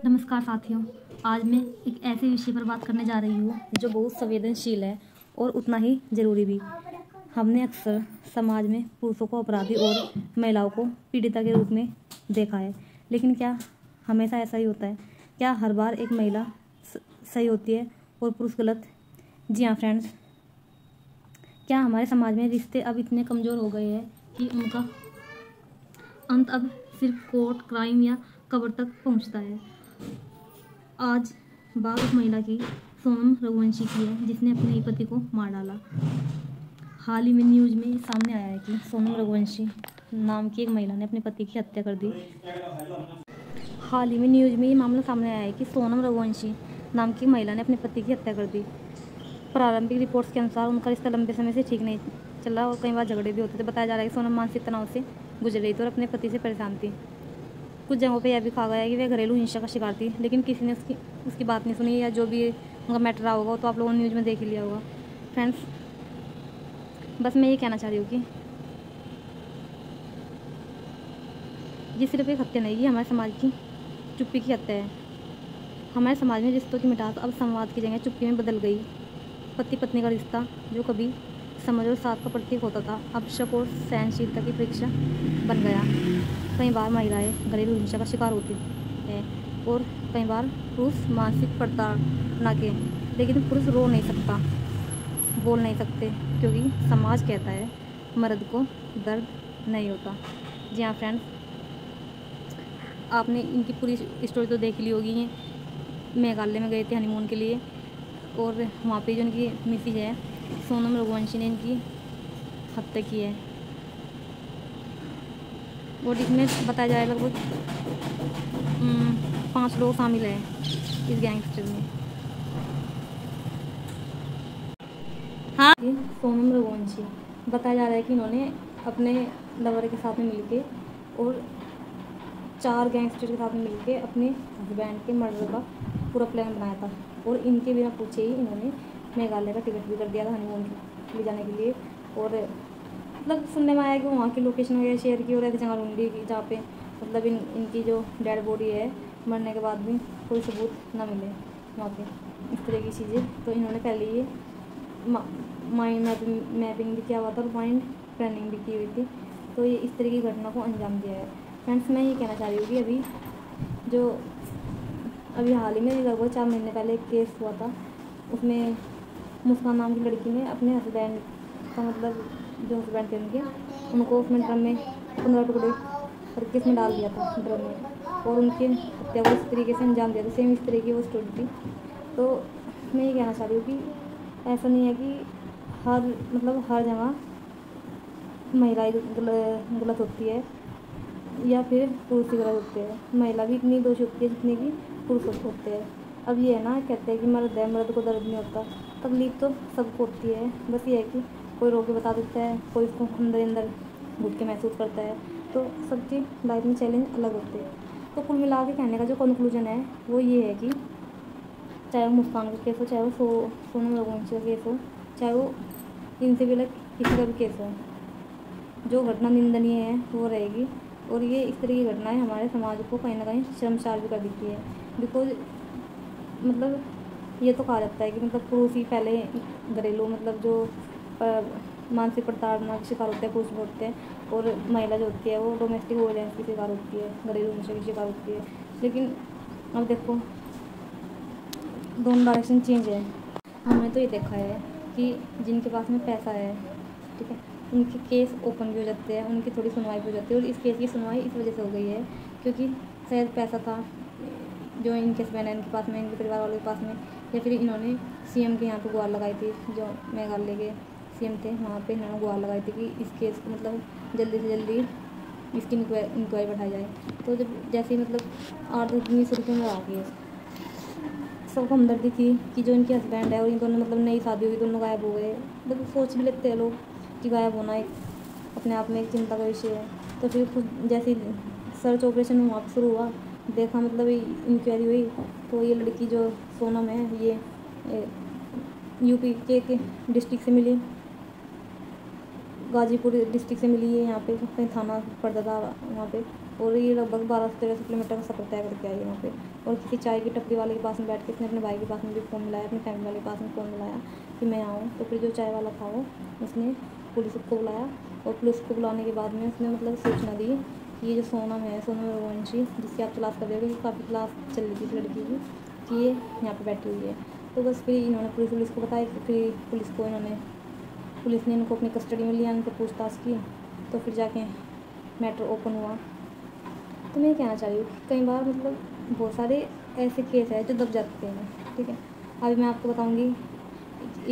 नमस्कार साथियों। आज मैं एक ऐसे विषय पर बात करने जा रही हूँ जो बहुत संवेदनशील है और उतना ही ज़रूरी भी। हमने अक्सर समाज में पुरुषों को अपराधी और महिलाओं को पीड़िता के रूप में देखा है, लेकिन क्या हमेशा ऐसा ही होता है? क्या हर बार एक महिला सही होती है और पुरुष गलत? जी हाँ फ्रेंड्स, क्या हमारे समाज में रिश्ते अब इतने कमज़ोर हो गए हैं कि उनका अंत अब सिर्फ कोर्ट, क्राइम या कब्र तक पहुंचता है? आज बात उस महिला की, सोनम रघुवंशी की है, जिसने अपने ही पति को मार डाला। हाल ही में न्यूज़ में सामने आया है कि सोनम रघुवंशी नाम की एक महिला ने अपने पति की हत्या कर दी। हाल ही में न्यूज़ में ये मामला सामने आया है कि सोनम रघुवंशी नाम की महिला ने अपने पति की हत्या कर दी। प्रारंभिक रिपोर्ट्स के अनुसार उनका रिश्ता लंबे समय से ठीक नहीं चला और कई बार झगड़े भी होते थे। बताया जा रहा है कि सोनम मानसिक तनाव से गुजर रही थी और अपने पति से परेशान थी। कुछ जगहों पे यह भी कहा गया है कि वह घरेलू हिंसा का शिकार थी, लेकिन किसी ने उसकी बात नहीं सुनी, या जो भी उनका मैटर रहा होगा तो आप लोगों ने न्यूज़ में देख ही लिया होगा। फ्रेंड्स, बस मैं ये कहना चाह रही हूँ कि ये सिर्फ एक हत्या नहीं, ये हमारे समाज की चुप्पी की हत्या है। हमारे समाज में रिश्तों की मिठास अब संवाद की जगह चुप्पी में बदल गई। पति पत्नी का रिश्ता जो कभी समझ और साथ का प्रतीक होता था, अब शक और सहनशीलता की परीक्षा बन गया। कई बार महिलाएं घरेलू हिंसा का शिकार होती है और कई बार पुरुष मानसिक प्रताड़ना के, लेकिन पुरुष रो नहीं सकता, बोल नहीं सकते, क्योंकि समाज कहता है मर्द को दर्द नहीं होता। जी हाँ फ्रेंड्स, आपने इनकी पूरी स्टोरी तो देख ली होगी। ये मेघालय में गए थे हनीमून के लिए और वहाँ पे जो इनकी मिसेज है सोनम रघुवंशी ने इनकी हत्या की है। और इसमें बताया जाए लगभग 5 लोग शामिल हैं इस गैंगस्टर में। हाँ, सोनम रघुवंशी बताया जा रहा है कि इन्होंने अपने लवर के साथ में मिलके और 4 गैंगस्टर के साथ में मिलके अपने हस्बैंड के मर्डर का पूरा प्लान बनाया था और इनके बिना पूछे ही इन्होंने मेघालय का टिकट भी कर दिया था हनीमून ले जाने के लिए। और मतलब सुनने में आया कि वहाँ की लोकेशन वगैरह शेयर की और ऐसी जगह ढूंढी की जहाँ पे मतलब इनकी जो डेड बॉडी है मरने के बाद भी कोई सबूत ना मिले वहाँ पे, इस तरह की चीज़ें। तो इन्होंने पहले ये माइंड मैपिंग भी किया हुआ था और माइंड प्लानिंग भी की हुई थी। तो ये इस तरह की घटना को अंजाम दिया है। फ्रेंड्स, मैं ये कहना चाह रही हूँ कि अभी हाल ही में लगभग 4 महीने पहले एक केस हुआ था, उसमें मुस्कान नाम की लड़की ने अपने हस्बैंड का मतलब जो हस्बैंड थे उनको उसमें ड्रम में 15 टुकड़े करके इसमें डाल दिया था ड्रम में और उनकी हत्या को इस तरीके से अंजाम दिया था। सेम इस तरह की वो स्टोरी थी। तो मैं ये कहना चाह रही हूँ कि ऐसा नहीं है कि हर जगह महिलाएं गलत होती है या फिर पुरुष ही गलत होते हैं। महिला भी इतनी दोषी होती है जितनी कि पुरुष होते हैं। अब ये है ना, कहते हैं कि मर्द है, मर्द को दर्द नहीं होता। तकलीफ तो सबको होती है, बस ये है कि कोई रो के बता देता है, कोई इसको अंदर अंदर घुट के महसूस करता है। तो सबकी लाइफ में चैलेंज अलग होते हैं। तो कुल मिला के कहने का जो कंक्लूजन है वो ये है कि चाहे वो मुस्कान का केस हो, चाहे वो सोनम रघुवंशी का केस हो, चाहे वो इनसे भी अलग किसी का भी केस हो, जो घटना निंदनीय है वो रहेगी। और ये इस तरह की घटनाएं हमारे समाज को कहीं ना कहीं शर्मसार भी कर देती है। बिकॉज मतलब ये तो कहा जाता है कि मतलब पुरुष ही पहले घरेलू मतलब जो मानसिक प्रताड़ना के शिकार होते हैं पुरुष होते हैं, और महिला जो होती है वो डोमेस्टिक वायलेंस की शिकार होती है, घरेलू हिंसा की शिकार होती है। लेकिन अब देखो दोनों डायरेक्शन चेंज है। हमने तो ये देखा है कि जिनके पास में पैसा है, ठीक है, उनके केस ओपन भी हो जाते हैं, उनकी थोड़ी सुनवाई भी हो जाती है। और इस केस की सुनवाई इस वजह से हो गई है क्योंकि शायद पैसा था जो इनके हस्बैंड है इनके पास में, इनके परिवार वालों के पास में, या फिर इन्होंने सीएम के यहाँ पे गुहार लगाई थी, जो मेघालय के सीएम थे वहाँ पे इन्होंने गुहार लगाई थी कि इस केस को मतलब जल्दी से जल्दी इसकी इंक्वायरी बैठाई जाए। तो जब जैसे ही मतलब 8-19 रुपये में आ गई, सबको हमदर्दी थी कि जो इनके हस्बैंड है और इन दोनों मतलब नई शादी हुई, दोनों गायब हो गए। मतलब सोच भी लेते हैं लोग कि गायब होना एक अपने आप में एक चिंता का विषय है। तो फिर खुद जैसे सर्च ऑपरेशन वहाँ पर शुरू हुआ, देखा मतलब इंक्वायरी हुई, तो ये लड़की जो सोनम है ये यूपी के डिस्ट्रिक्ट से मिली, गाजीपुर डिस्ट्रिक्ट से मिली है। यहाँ पे कहीं थाना पड़ता था वहाँ पे और ये लगभग 12 से 13 किलोमीटर का सफ़र तय करके आई है वहाँ पे। और किसी चाय की टपरी वाले के पास में बैठ के इसने अपने भाई के पास में भी फ़ोन मिलाया, अपनी फैमिली वाले के पास में फ़ोन मिलाया कि मैं आऊँ। तो फिर जो चाय वाला था वो उसने पुलिस को बुलाया, और पुलिस को बुलाने के बाद में उसने मतलब सूचना दी कि ये जो सोनम है, सोनम रघुवंशी, जिसकी आप तलाश कर रहे हो, क्योंकि काफ़ी तलाश चल रही थी इस लड़की की कि ये यहाँ पे बैठी हुई है। तो बस फिर इन्होंने पुलिस को बताया, फिर पुलिस ने इनको अपनी कस्टडी में लिया, इनसे पूछताछ की, तो फिर जाके मैटर ओपन हुआ। तो मैं कहना चाह रही हूँ कि कई बार मतलब बहुत सारे ऐसे केस हैं जो दब जाते हैं, ठीक है। अभी मैं आपको बताऊँगी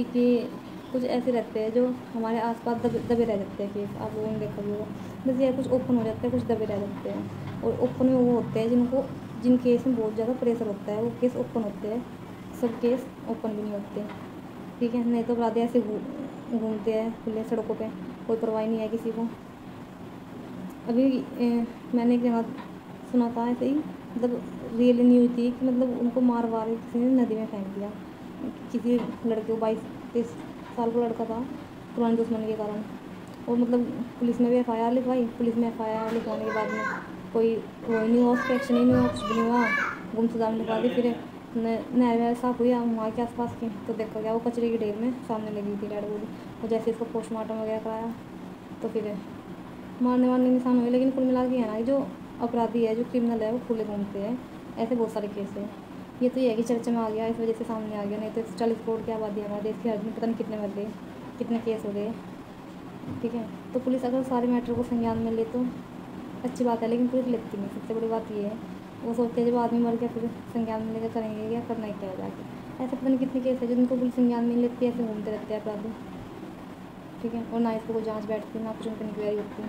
कि कुछ ऐसे रहते हैं जो हमारे आसपास दबे रह जाते हैं केस, आप लोगों ने देखा भी होगा। बस ये कुछ ओपन हो जाते हैं, कुछ दबे रह जाते हैं। और ओपन में वो होते हैं जिन केस में बहुत ज़्यादा प्रेशर होता है, वो केस ओपन होते हैं। सब केस ओपन भी नहीं होते, ठीक है। नहीं तो अपराधी ऐसे घूमते हैं खुले सड़कों पे, कोई परवाह नहीं है किसी को। अभी मैंने एक जगह सुना था ऐसे ही, मतलब रियल न्यूज़ थी कि मतलब उनको मार किसी ने नदी में फेंक दिया। किसी लड़के को 22-23 साल का लड़का था, पुरानी दुश्मनी के कारण। और मतलब पुलिस में भी FIR लिखवाई, पुलिस में FIR लिखवाने के बाद में कोई वो नहीं हुआ, उसका एक्शन ही नहीं हुआ, कुछ भी नहीं हुआ, गुमशुदा में लिखवा दी। फिर नहर वहर साफ हुई वहाँ के आसपास की, तो देखा गया वो कचरे की ढेर में सामने लगी थी डेड बॉडी। और जैसे इसको पोस्टमार्टम वगैरह कराया तो फिर मारने वाले निशान हुए। लेकिन कुल मिला के है ना, जो अपराधी है, जो क्रिमिनल है, वो खुले घूमते हैं। ऐसे बहुत सारे केस हैं। ये तो ये है कि चर्चा में आ गया, इस वजह से सामने आ गया, नहीं तो 40 करोड़ की आबादी है हमारे देश की, हर दिन पता नहीं कितने मर गए, कितने केस हो गए, ठीक है। तो पुलिस अगर सारे मैटर को संज्ञान में ले तो अच्छी बात है, लेकिन पुलिस लेती नहीं। सबसे बड़ी बात ये है, वो सोचते हैं जब आदमी मर गया फिर संज्ञान में लेकर करेंगे क्या, करना ही क्या है जाके। ऐसे पता नहीं कितने केस है जिनको पुलिस संज्ञान में लेती है, ऐसे घूमते रहते हैं अपराधी, ठीक है। और ना इसको कोई जाँच बैठती, ना कुछ उनकी इंक्वायरी होती।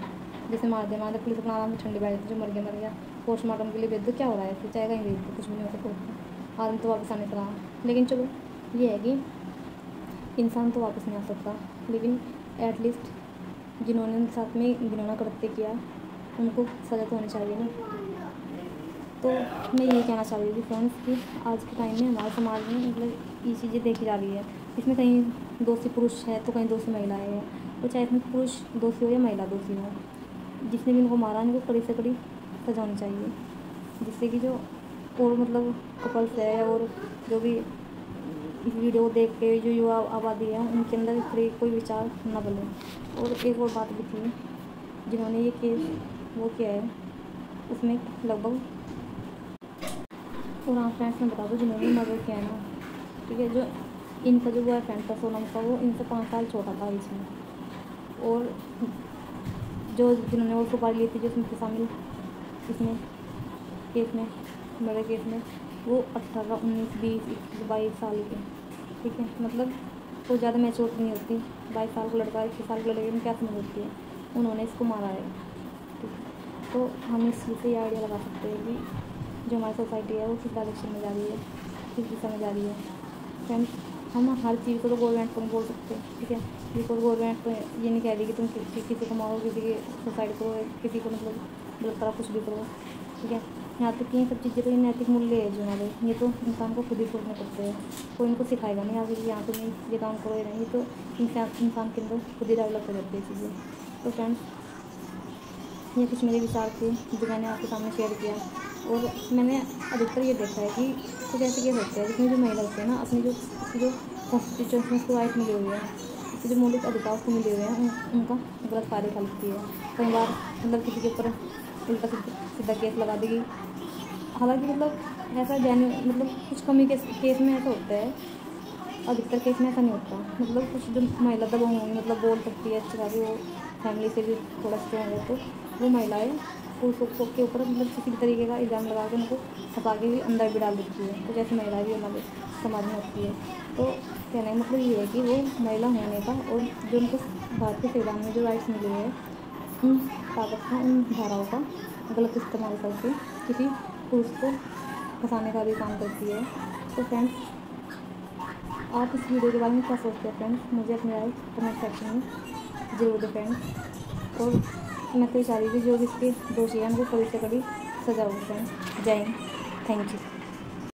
जैसे मार दे पुलिस अपना आराम से ठंडी बैठ जाती, जो मर गया पोस्टमार्टम के लिए भेज दो, क्या हो रहा है फिर, चाहे कहीं भेज दो, कुछ भी नहीं हो सकता, आदमी तो वापस आने से रहा। लेकिन चलो ये है कि इंसान तो वापस नहीं आ सकता, लेकिन एटलीस्ट जिन्होंने उनके साथ में घिनौना कृत्य किया उनको सज़ा तो होनी चाहिए ना। तो मैं यही कहना चाह रही थी फ्रेंड्स कि आज के टाइम में हमारे समाज में मतलब ये चीज़ें देखी जा रही है। इसमें कहीं दोषी पुरुष है तो कहीं दोषी महिलाएं हैं, तो चाहे इसमें पुरुष दोषी हो या महिला दोषी हो, जिसने भी इनको मारा इनको कड़ी से कड़ी सजा होनी चाहिए, जिससे कि जो और मतलब कपल्स है और जो भी इस वीडियो को देख के जो युवा आबादी है उनके अंदर इस तरह कोई विचार न बने। और एक और बात भी थी, जिन्होंने ये केस वो किया है उसमें लगभग, और हाँ फ्रेंड्स मैं बता दूँ जिन्होंने मर्डर किया है ना, ठीक है, जो इनका जो बॉयफ्रेंड था सोनम का, वो इनसे 5 साल छोटा था इसमें। और जो जिन्होंने वो सुपारी ली थी, जो इसमें शामिल इसमें केस में, मर्डर केस में, वो 18, 19, 20, 21, 22 साल के, ठीक है। मतलब वो ज़्यादा मैच्योर नहीं होती। 22 साल का लड़का 21 साल के लड़के में क्या समझ होती है। उन्होंने इसको मारा है, ठीक है। तो हम इस चीज़ से ये आइडिया लगा सकते हैं कि जो हमारी सोसाइटी है वो किस डायरेक्शन में जा रही है, किस दिशा में जा रही है। फ्रेंड्स हम हर चीज़ को तो गवर्नमेंट को नहीं बोल सकते, ठीक है। बिल्कुल गवर्नमेंट तो ये नहीं कह रही कि तुम किसी को मारो, किसी की सुसाइड करो, किसी को मतलब गलत तरह कुछ भी करो, ठीक है। यहाँ तक कि ये सब चीज़ें तो ये नैतिक मूल्य है जो हमारे, ये तो इंसान को खुद ही सोचने पड़ते हैं। कोई इनको सिखाएगा नहीं आगे कि यहाँ तो नहीं ये काम करो, नहीं, ये तो इंसान के अंदर खुद ही डेवलप हो जाती है चीज़ें। तो फ्रेंड्स ये कुछ मेरे विचार थे जो मैंने आपके सामने शेयर किया। और मैंने अधिकतर ये देखा है कि कुछ ऐसे केस होते हैं जिसमें जो महिला होती है ना, अपनी जो कॉन्स्टिट्यूशन में उसको राइट मिले हुए हैं, उसके जो मौलिक अधिकार उसको मिले हुए हैं, उनका गलत फ़ायदा उठा लेती है। कई बार मतलब किसी के ऊपर उल्टा सीधा केस लगा देगी, हालांकि मतलब ऐसा मतलब कुछ कमी केस में ऐसा होता है, अधिकतर केस में ऐसा नहीं होता। मतलब कुछ जो महिला दबंग होंगी, मतलब बोल सकती है अच्छी खासी, वो फैमिली से भी थोड़ा स्ट्रॉन्ग है, तो वो महिलाएं पुरुषों के ऊपर मतलब किसी भी तरीके का इल्ज़ाम लगा के उनको फंसा के भी अंदर भी डाल देती है। तो जैसे महिला भी हमारे समाज में होती है। तो कहने का मतलब ये है कि वो महिला होने का और जो उनको भारत के संविधान में जो राइट्स मिले हैं, उन ताकत का, उन धाराओं का गलत इस्तेमाल करके किसी पुरुष को फंसाने का भी काम करती है। तो फ्रेंड्स आप इस वीडियो के बारे में क्या सोचते हैं फ्रेंड्स, मुझे अपनी राय कमेंट सेक्शन में ज़रूर दें फ्रेंड्स। और मैं तो चाह रही थी जो भी इसके दोषी हैं उनको कड़ी से कड़ी सजा हो फ्रेंड्स। जय हिंद, थैंक यू।